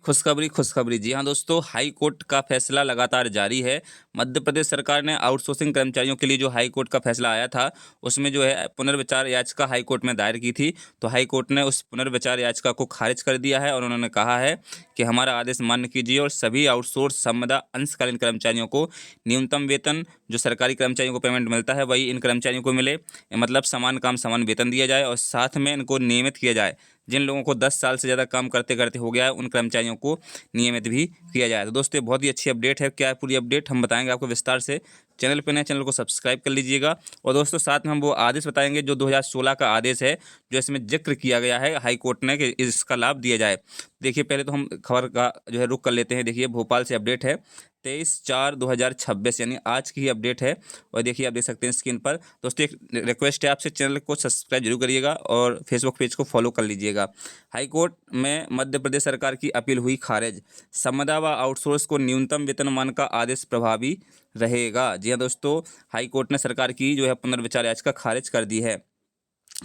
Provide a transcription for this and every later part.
खुशखबरी खुशखबरी जी हाँ दोस्तों, हाई कोर्ट का फैसला लगातार जारी है। मध्य प्रदेश सरकार ने आउटसोर्सिंग कर्मचारियों के लिए जो हाई कोर्ट का फैसला आया था, उसमें जो है पुनर्विचार याचिका हाई कोर्ट में दायर की थी। तो हाई कोर्ट ने उस पुनर्विचार याचिका को खारिज कर दिया है और उन्होंने कहा है कि हमारा आदेश मान्य कीजिए और सभी आउटसोर्स संविदा अंशकालीन कर्मचारियों को न्यूनतम वेतन जो सरकारी कर्मचारियों को पेमेंट मिलता है वही इन कर्मचारियों को मिले। मतलब समान काम समान वेतन दिया जाए और साथ में इनको नियमित किया जाए। जिन लोगों को 10 साल से ज़्यादा काम करते करते हो गया है, उन कर्मचारियों को नियमित भी किया जाए। तो दोस्तों, ये बहुत ही अच्छी अपडेट है। क्या है पूरी अपडेट, हम बताएंगे आपको विस्तार से। चैनल पे नए, चैनल को सब्सक्राइब कर लीजिएगा। और दोस्तों, साथ में हम वो आदेश बताएंगे जो 2016 का आदेश है, जो इसमें जिक्र किया गया है हाई कोर्ट ने कि इसका लाभ दिया जाए। देखिए, पहले तो हम खबर का जो है रुख कर लेते हैं। देखिए, भोपाल से अपडेट है 23/4/2026, यानी आज की ही अपडेट है। और देखिए, आप देख सकते हैं स्क्रीन पर। दोस्तों, एक रिक्वेस्ट है आपसे, चैनल को सब्सक्राइब जरूर करिएगा और फेसबुक पेज को फॉलो कर लीजिएगा। हाई कोर्ट में मध्य प्रदेश सरकार की अपील हुई खारिज। संविदा व आउटसोर्स को न्यूनतम वेतनमान का आदेश प्रभावी रहेगा। जी हाँ दोस्तों, हाई कोर्ट ने सरकार की जो है पुनर्विचार याचिका खारिज कर दी है।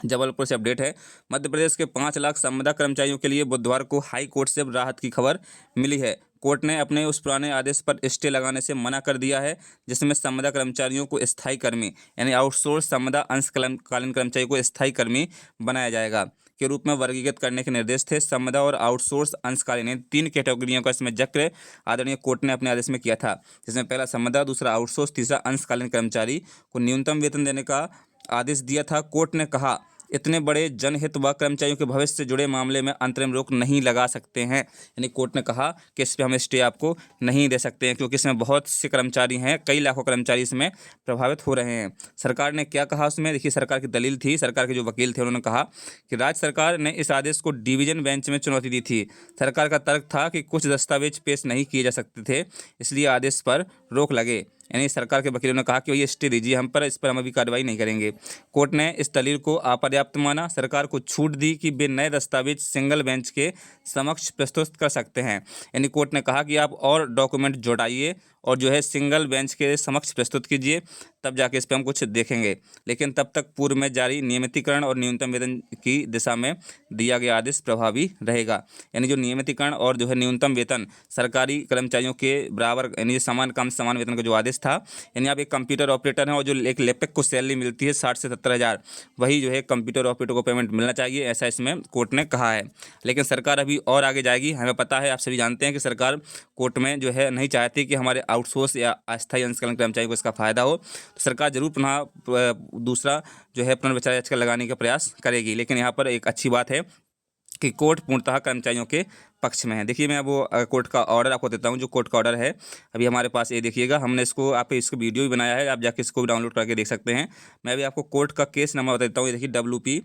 जबलपुर से अपडेट है, मध्य प्रदेश के 5 लाख संविदा कर्मचारियों के लिए बुधवार को हाई कोर्ट से राहत की खबर मिली है। कोर्ट ने अपने उस पुराने आदेश पर स्टे लगाने से मना कर दिया है, जिसमें संविदा कर्मचारियों को स्थायी कर्मी यानी आउटसोर्स संविदा अंशकालीन कर्मचारी को स्थायी कर्मी बनाया जाएगा के रूप में वर्गीकृत करने के निर्देश थे। संविदा और आउटसोर्स अंशकालीन इन 3 कैटेगरियों का इसमें जिक्र आदरणीय कोर्ट ने अपने आदेश में किया था, जिसमें पहला संविदा, दूसरा आउटसोर्स, तीसरा अंशकालीन कर्मचारी को न्यूनतम वेतन देने का आदेश दिया था। कोर्ट ने कहा, इतने बड़े जनहित व कर्मचारियों के भविष्य से जुड़े मामले में अंतरिम रोक नहीं लगा सकते हैं। यानी कोर्ट ने कहा कि इस पर हम स्टे आपको नहीं दे सकते हैं, क्योंकि इसमें बहुत से कर्मचारी हैं, कई लाखों कर्मचारी इसमें प्रभावित हो रहे हैं। सरकार ने क्या कहा उसमें, देखिए सरकार की दलील थी। सरकार के जो वकील थे उन्होंने कहा कि राज्य सरकार ने इस आदेश को डिवीजन बेंच में चुनौती दी थी। सरकार का तर्क था कि कुछ दस्तावेज पेश नहीं किए जा सकते थे, इसलिए आदेश पर रोक लगे। यानी सरकार के वकीलों ने कहा कि ये स्टे दीजिए हम पर, इस पर हम अभी कार्रवाई नहीं करेंगे। कोर्ट ने इस दलील को अपर्याप्त माना। सरकार को छूट दी कि वे नए दस्तावेज सिंगल बेंच के समक्ष प्रस्तुत कर सकते हैं। यानी कोर्ट ने कहा कि आप और डॉक्यूमेंट जुटाइए और जो है सिंगल बेंच के समक्ष प्रस्तुत कीजिए, तब जाके इस पर हम कुछ देखेंगे। लेकिन तब तक पूर्व में जारी नियमितीकरण और न्यूनतम वेतन की दिशा में दिया गया आदेश प्रभावी रहेगा। यानी जो नियमितीकरण और जो है न्यूनतम वेतन सरकारी कर्मचारियों के बराबर, यानी समान काम समान वेतन का जो आदेश था, यानी आप एक कंप्यूटर ऑपरेटर हैं और जो एक लैपटॉप को सैलरी मिलती है 60 से 70 हज़ार, वही जो है कंप्यूटर ऑपरेटर को पेमेंट मिलना चाहिए, ऐसा इसमें कोर्ट ने कहा है। लेकिन सरकार अभी और आगे जाएगी। हमें पता है, आप सभी जानते हैं कि सरकार कोर्ट में जो है नहीं चाहती कि हमारे आउटसोर्स या अस्थायी अंशकालीन कर्मचारियों को इसका फायदा हो। तो सरकार जरूर पुनः दूसरा जो है पुनर्विचार याचिका लगाने का प्रयास करेगी। लेकिन यहाँ पर एक अच्छी बात है कि कोर्ट पूर्णतः कर्मचारियों के पक्ष में है। देखिए, मैं वो कोर्ट का ऑर्डर आपको देता हूँ। जो कोर्ट का ऑर्डर है अभी हमारे पास, ये देखिएगा, हमने इसको वीडियो भी बनाया है, आप जाके इसको भी डाउनलोड करके देख सकते हैं। मैं अभी आपको कोर्ट का केस नंबर बता देता हूँ। ये देखिए, WP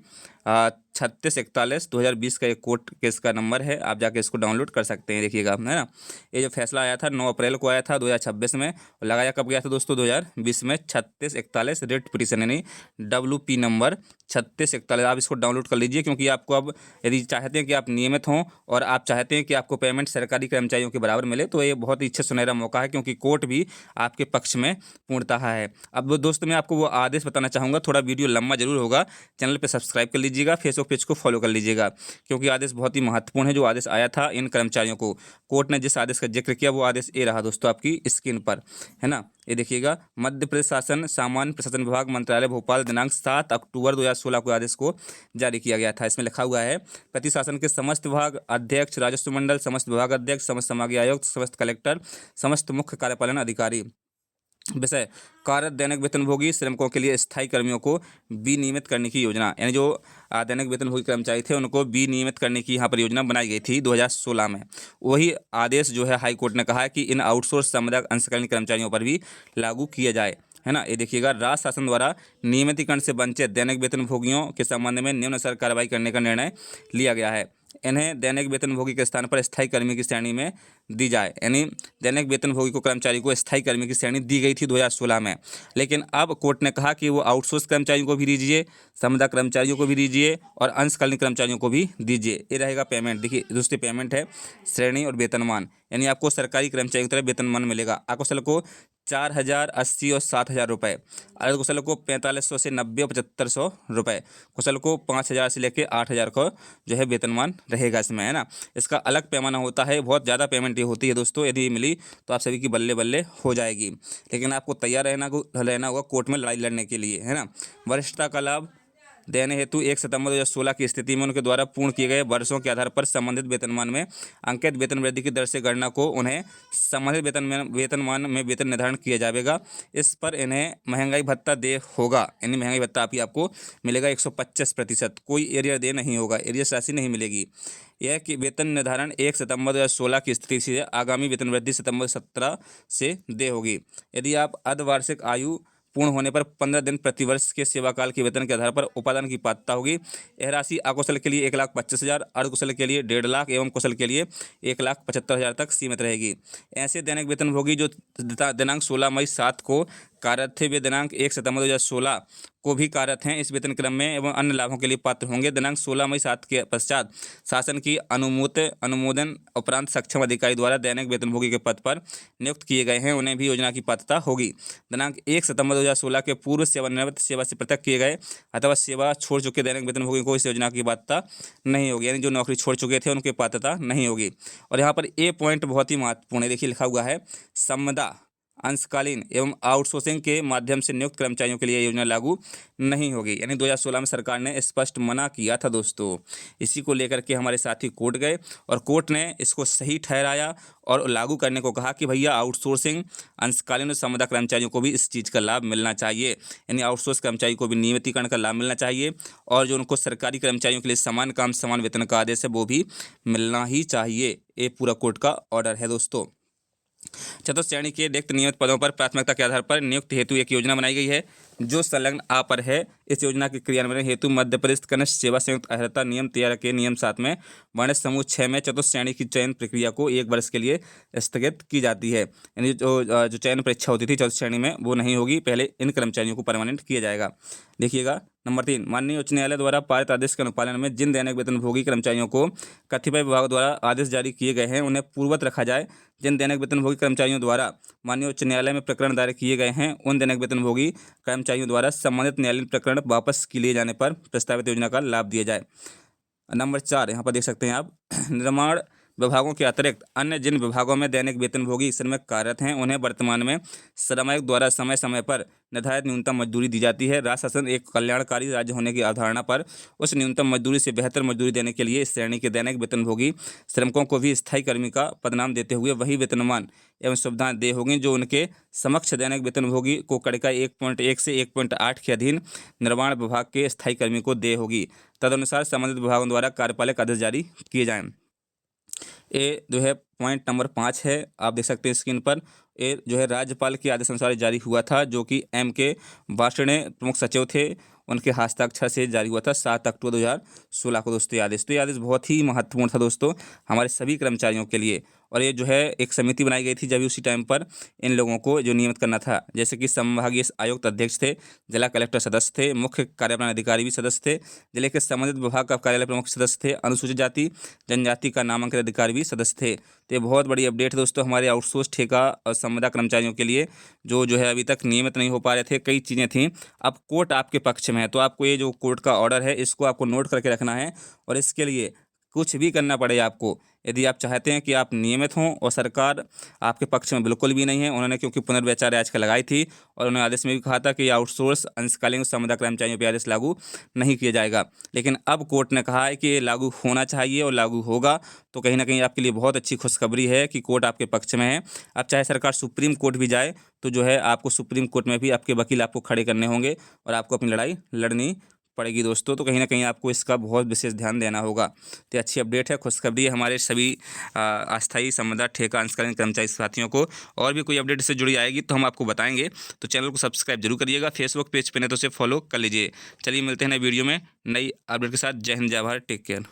3641/2020 का एक कोर्ट केस का नंबर है, आप जाके इसको डाउनलोड कर सकते हैं। देखिएगा, है ना, ये जो फैसला आया था 9 अप्रैल को आया था 2026 में, और लगाया कब गया था दोस्तों, 2020 में। 3641 रेट पिटीशन, यानी WP नंबर 3641। आप इसको डाउनलोड कर लीजिए, क्योंकि आपको अब यदि चाहते हैं कि आप नियमित हों और आप चाहते हैं कि आपको पेमेंट सरकारी कर्मचारियों के बराबर मिले, तो ये बहुत ही अच्छा सुनहरा मौका है, क्योंकि कोर्ट भी आपके पक्ष में पूर्णतः है। अब दोस्तों, मैं आपको वो आदेश बताना चाहूँगा। थोड़ा वीडियो लंबा जरूर होगा, चैनल पे सब्सक्राइब कर लीजिएगा, फेसबुक पेज को फॉलो कर लीजिएगा, क्योंकि आदेश बहुत ही महत्वपूर्ण है। जो आदेश आया था इन कर्मचारियों को, कोर्ट ने जिस आदेश का जिक्र किया, वो आदेश ये रहा दोस्तों आपकी स्क्रीन पर, है ना। ये देखिएगा, मध्य प्रदेश शासन सामान्य प्रशासन विभाग मंत्रालय भोपाल दिनांक 7 अक्टूबर 2016 को आदेश को जारी किया गया था। इसमें लिखा हुआ है, प्रति शासन के समस्त विभाग अध्यक्ष, राजस्व मंडल, समस्त विभाग अध्यक्ष, समस्त संभागीय आयुक्त, समस्त कलेक्टर, समस्त मुख्य कार्यपालन अधिकारी। विषय, कार्य दैनिक वेतनभोगी श्रमिकों के लिए स्थायी कर्मियों को विनियमित करने की योजना। यानी जो दैनिक वेतनभोगी कर्मचारी थे उनको विनियमित करने की यहाँ पर योजना बनाई गई थी 2016 में। वही आदेश जो है हाई कोर्ट ने कहा है कि इन आउटसोर्स संविदा अंशकालीन कर्मचारियों पर भी लागू किया जाए, है ना। ये देखिएगा, राज्य शासन द्वारा नियमितीकरण से वंचित दैनिक वेतनभोगियों के संबंध में निम्नानुसार कार्रवाई करने का निर्णय लिया गया है। इन्हें दैनिक वेतनभोगी के स्थान पर स्थायी कर्मी की श्रेणी में दी जाए। यानी दैनिक वेतनभोगी को, कर्मचारी को स्थायी कर्मी की श्रेणी दी गई थी 2016 में, लेकिन अब कोर्ट ने कहा कि वो आउटसोर्स कर्मचारियों को भी दीजिए, संविदा कर्मचारियों को भी दीजिए और अंशकालीन कर्मचारियों को भी दीजिए। ये रहेगा पेमेंट। देखिए, दूसरी पेमेंट है श्रेणी और वेतनमान, यानी आपको सरकारी कर्मचारियों की तरह वेतनमान मिलेगा। आपको को 4,080 और 7,000 रुपये। अर्ध कुशल को 4500 से 90 और 7500 रुपये। कुशल को 5,000 से लेकर 8,000 को जो है वेतनमान रहेगा इसमें, है ना। इसका अलग पैमाना होता है, बहुत ज़्यादा पेमेंट ये होती है दोस्तों। यदि ये मिली तो आप सभी की बल्ले बल्ले हो जाएगी, लेकिन आपको तैयार रहना होगा कोर्ट में लड़ाई लड़ने के लिए, है ना। वरिष्ठता का लाभ देने हेतु 1 सितंबर 2016 की स्थिति में उनके द्वारा पूर्ण किए गए वर्षों के आधार पर संबंधित वेतनमान में अंकित वेतन वृद्धि की दर से गणना को उन्हें संबंधित वेतनमान में वेतन निर्धारण किया जाएगा। इस पर इन्हें महंगाई भत्ता दे होगा, यानी महंगाई भत्ता आपको मिलेगा 125%। कोई एरियर दे नहीं होगा, एरियर्स राशि नहीं मिलेगी। यह कि वेतन निर्धारण 1 सितंबर 2016 की स्थिति से आगामी वेतन वृद्धि सितंबर 17 से दे होगी। यदि आप अर्धवार्षिक आयु पूर्ण होने पर 15 दिन प्रतिवर्ष के सेवाकाल के वेतन के आधार पर उपादान की पात्रता होगी। यह राशि अकुशल के लिए 1,25,000, अर्धकुशल के लिए 1.5 लाख एवं कुशल के लिए 1,75,000 तक सीमित रहेगी। ऐसे दैनिक वेतनभोगी जो दिनांक 16 मई 7 को कार्यरत थे, वे दिनांक 1 सितंबर 2016 को भी कार्यरत हैं, इस वेतन क्रम में एवं अन्य लाभों के लिए पात्र होंगे। दिनांक 16 मई 7 के पश्चात शासन की अनुमोदन उपरांत सक्षम अधिकारी द्वारा दैनिक वेतनभोगी के पद पर नियुक्त किए गए हैं, उन्हें भी योजना की पात्रता होगी। दिनांक 1 सितंबर 2016 के पूर्व सेवानिवृत्त, सेवा से पृथक किए गए अथवा सेवा छोड़ चुके दैनिक वेतनभोगी को इस योजना की पात्रता नहीं होगी, यानी जो नौकरी छोड़ चुके थे उनकी पात्रता नहीं होगी। और यहाँ पर ए पॉइंट बहुत ही महत्वपूर्ण है, देखिए लिखा हुआ है, संविदा अंशकालीन एवं आउटसोर्सिंग के माध्यम से नियुक्त कर्मचारियों के लिए योजना लागू नहीं होगी, यानी 2016 में सरकार ने स्पष्ट मना किया था दोस्तों। इसी को लेकर के हमारे साथी कोर्ट गए और कोर्ट ने इसको सही ठहराया और लागू करने को कहा कि भैया आउटसोर्सिंग अंशकालीन और संविदा कर्मचारियों को भी इस चीज़ का लाभ मिलना चाहिए, यानी आउटसोर्स कर्मचारी को भी नियमितीकरण का लाभ मिलना चाहिए और जो उनको सरकारी कर्मचारियों के लिए समान काम समान वेतन का आदेश है वो भी मिलना ही चाहिए। ये पूरा कोर्ट का ऑर्डर है दोस्तों। चतुर्थ श्रेणी के रिक्त नियमित पदों पर प्राथमिकता के आधार पर नियुक्ति हेतु एक योजना बनाई गई है जो संलग्न आ पर है। इस योजना के क्रियान्वयन हेतु मध्य प्रदेश कनिष्ठ सेवा संयुक्त अर्हता नियम 13 के नियम 7 में वर्णित समूह 6 में चतुर्थ श्रेणी की चयन प्रक्रिया को 1 वर्ष के लिए स्थगित की जाती है, यानी जो चयन परीक्षा होती थी चतुर्थ श्रेणी में वो नहीं होगी, पहले इन कर्मचारियों को परमानेंट किया जाएगा। देखिएगा नंबर 3, माननीय उच्च न्यायालय द्वारा पारित आदेश के अनुपालन में जिन दैनिक वेतनभोगी कर्मचारियों को कतिपय विभागों द्वारा आदेश जारी किए गए हैं उन्हें पूर्ववत रखा जाए। जिन दैनिक वेतनभोगी कर्मचारियों द्वारा माननीय उच्च न्यायालय में प्रकरण दायर किए गए हैं उन दैनिक वेतनभोगी कर्मचारियों द्वारा संबंधित न्यायालयीन प्रकरण वापस लिए जाने पर प्रस्तावित योजना का लाभ दिया जाए। नंबर 4 यहाँ पर देख सकते हैं आप, निर्माण विभागों के अतिरिक्त अन्य जिन विभागों में दैनिक वेतनभोगी इस समय कार्यरत हैं उन्हें वर्तमान में श्रम आयोग द्वारा समय समय पर निर्धारित न्यूनतम मजदूरी दी जाती है। राज्य शासन एक कल्याणकारी राज्य होने की अवधारणा पर उस न्यूनतम मजदूरी से बेहतर मजदूरी देने के लिए इस श्रेणी के दैनिक वेतनभोगी श्रमिकों को भी स्थायी कर्मी का पदनाम देते हुए वही वेतनमान एवं सुविधाएं दे होंगी जो उनके समक्ष दैनिक वेतनभोगी को कड़िका 1.1 से 1.8 के अधीन निर्माण विभाग के स्थायी कर्मी को दे होगी। तदनुसार संबंधित विभागों द्वारा कार्यपालक आदेश जारी किए जाएं। ये जो है पॉइंट नंबर 5 है, आप देख सकते हैं स्क्रीन पर। ये जो है राज्यपाल के आदेश अनुसार जारी हुआ था, जो कि M.K. वार्ष्णेय प्रमुख सचिव थे, उनके हस्ताक्षर से जारी हुआ था 7 अक्टूबर 2016 को दोस्तों ये आदेश। तो ये आदेश बहुत ही महत्वपूर्ण था दोस्तों हमारे सभी कर्मचारियों के लिए। और ये जो है एक समिति बनाई गई थी जब उसी टाइम पर इन लोगों को जो नियमित करना था, जैसे कि संभागीय आयुक्त अध्यक्ष थे, जिला कलेक्टर सदस्य थे, मुख्य कार्यपालन अधिकारी भी सदस्य थे, जिले के संबंधित विभाग का कार्यालय प्रमुख सदस्य थे, अनुसूचित जाति जनजाति का नामांकित अधिकारी भी सदस्य थे। तो ये बहुत बड़ी अपडेट है दोस्तों हमारे आउटसोर्स ठेका और संविदा कर्मचारियों के लिए जो है अभी तक नियमित नहीं हो पा रहे थे, कई चीज़ें थीं। अब कोर्ट आपके पक्ष में है, तो आपको ये जो कोर्ट का ऑर्डर है इसको आपको नोट करके रखना है और इसके लिए कुछ भी करना पड़े आपको, यदि आप चाहते हैं कि आप नियमित हों। और सरकार आपके पक्ष में बिल्कुल भी नहीं है, उन्होंने क्योंकि पुनर्विचार याचिका लगाई थी और उन्होंने आदेश में भी कहा था कि आउटसोर्स अंशकालीन संविदा कर्मचारियों पर आदेश लागू नहीं किया जाएगा। लेकिन अब कोर्ट ने कहा है कि ये लागू होना चाहिए और लागू होगा। तो कहीं ना कहीं आपके लिए बहुत अच्छी खुशखबरी है कि कोर्ट आपके पक्ष में है। अब चाहे सरकार सुप्रीम कोर्ट भी जाए तो जो है आपको सुप्रीम कोर्ट में भी आपके वकील आपको खड़े करने होंगे और आपको अपनी लड़ाई लड़नी पड़ेगी दोस्तों। तो कहीं ना कहीं आपको इसका बहुत विशेष ध्यान देना होगा। तो अच्छी अपडेट है, खुशखबरी है हमारे सभी अस्थायी संविदा ठेका अंशकालीन कर्मचारी साथियों को। और भी कोई अपडेट इससे जुड़ी आएगी तो हम आपको बताएंगे, तो चैनल को सब्सक्राइब जरूर करिएगा। फेसबुक पेज पे नहीं तो उसे फॉलो कर लीजिए। चलिए मिलते हैं नए वीडियो में नई अपडेट के साथ। जय हिंद, जय भारत, टेक केयर।